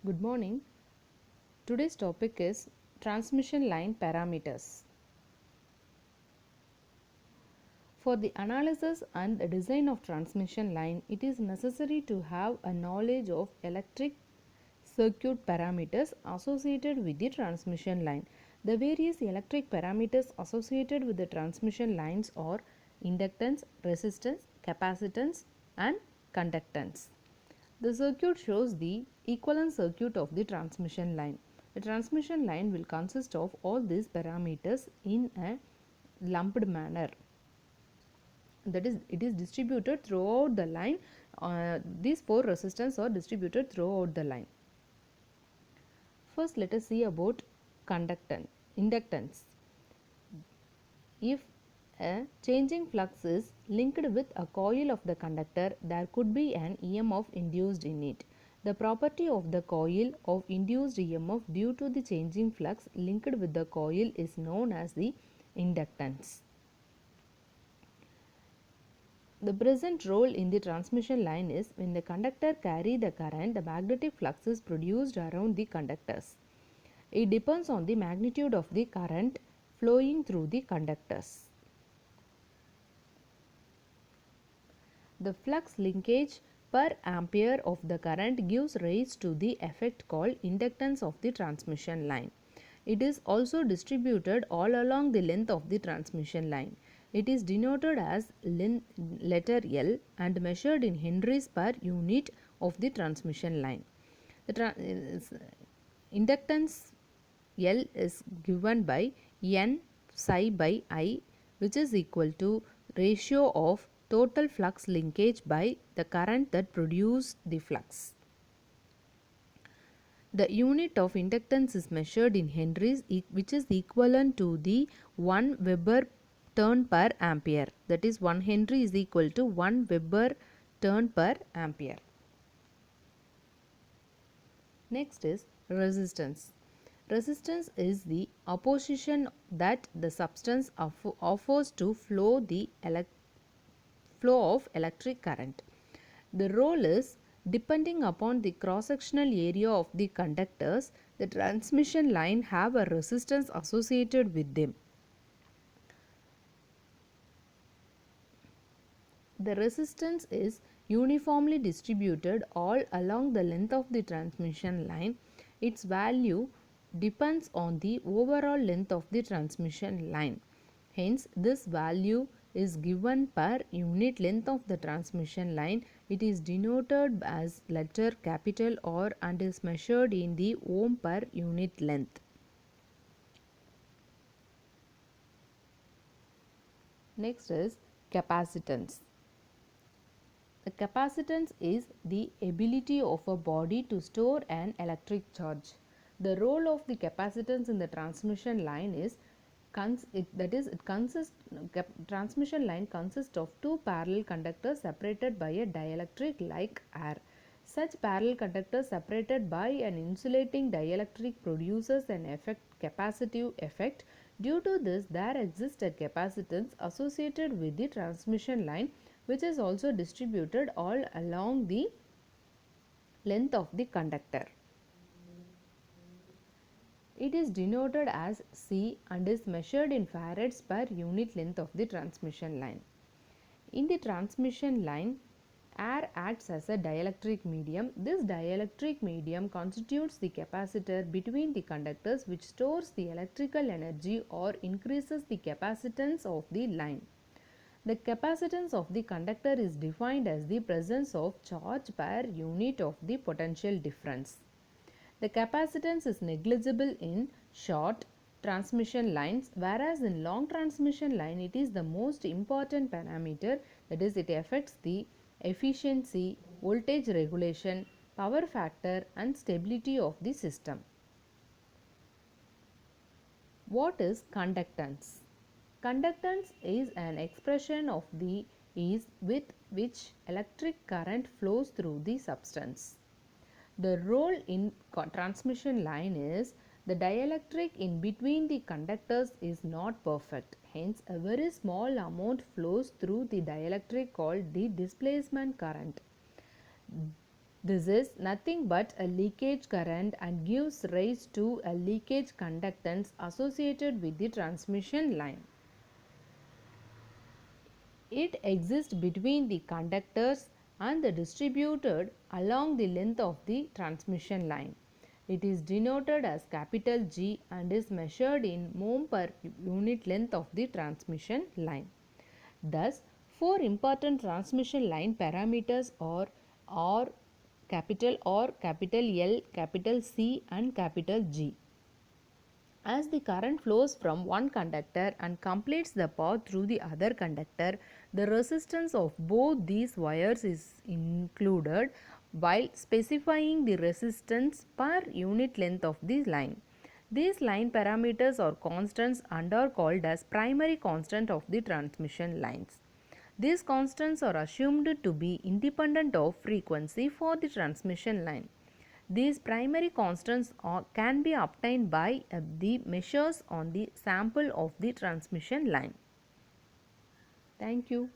Good morning. Today's topic is transmission line parameters. For the analysis and the design of transmission line, it is necessary to have a knowledge of electric circuit parameters associated with the transmission line. The various electric parameters associated with the transmission lines are inductance, resistance, capacitance, and conductance. The circuit shows the equivalent circuit of the transmission line. The transmission line will consist of all these parameters in a lumped manner. That is, it is distributed throughout the line. These four resistors are distributed throughout the line. First, let us see about inductance. If a changing flux is linked with a coil of the conductor, there could be an EMF induced in it. The property of the coil of induced EMF due to the changing flux linked with the coil is known as the inductance. The present role in the transmission line is when the conductor carry the current, the magnetic flux is produced around the conductors. It depends on the magnitude of the current flowing through the conductors. The flux linkage per ampere of the current gives rise to the effect called inductance of the transmission line. It is also distributed all along the length of the transmission line. It is denoted as letter L and measured in henries per unit of the transmission line. The inductance L is given by N psi by I, which is equal to ratio of total flux linkage by the current that produced the flux. The unit of inductance is measured in henries, which is equivalent to the 1 Weber turn per ampere. That is, 1 Henry is equal to 1 Weber turn per ampere. Next is resistance. Resistance is the opposition that the substance offers to flow of electric current. The role is depending upon the cross-sectional area of the conductors. The transmission line have a resistance associated with them. The resistance is uniformly distributed all along the length of the transmission line. Its value depends on the overall length of the transmission line. Hence, this value is given per unit length of the transmission line. It is denoted as letter capital R and is measured in the ohm per unit length. Next is capacitance. The capacitance is the ability of a body to store an electric charge. The role of the capacitance in the transmission line is transmission line consists of two parallel conductors separated by a dielectric like air. Such parallel conductors separated by an insulating dielectric produces an capacitive effect. Due to this, there exists a capacitance associated with the transmission line, which is also distributed all along the length of the conductor. It is denoted as C and is measured in farads per unit length of the transmission line. In the transmission line, air acts as a dielectric medium. This dielectric medium constitutes the capacitor between the conductors, which stores the electrical energy or increases the capacitance of the line. The capacitance of the conductor is defined as the presence of charge per unit of the potential difference. The capacitance is negligible in short transmission lines, whereas in long transmission line it is the most important parameter. That is, it affects the efficiency, voltage regulation, power factor and stability of the system. What is conductance? Conductance is an expression of the ease with which electric current flows through the substance. The role in transmission line is the dielectric in between the conductors is not perfect. Hence, a very small amount flows through the dielectric called the displacement current. This is nothing but a leakage current and gives rise to a leakage conductance associated with the transmission line. It exists between the conductors and the distributed along the length of the transmission line. It is denoted as capital G and is measured in mho per unit length of the transmission line. Thus, four important transmission line parameters are R, capital R, capital L, capital C and capital G. As the current flows from one conductor and completes the path through the other conductor, the resistance of both these wires is included while specifying the resistance per unit length of the line. These line parameters are constants and are called as primary constant of the transmission lines. These constants are assumed to be independent of frequency for the transmission line. These primary constants can be obtained by the measures on the sample of the transmission line. Thank you.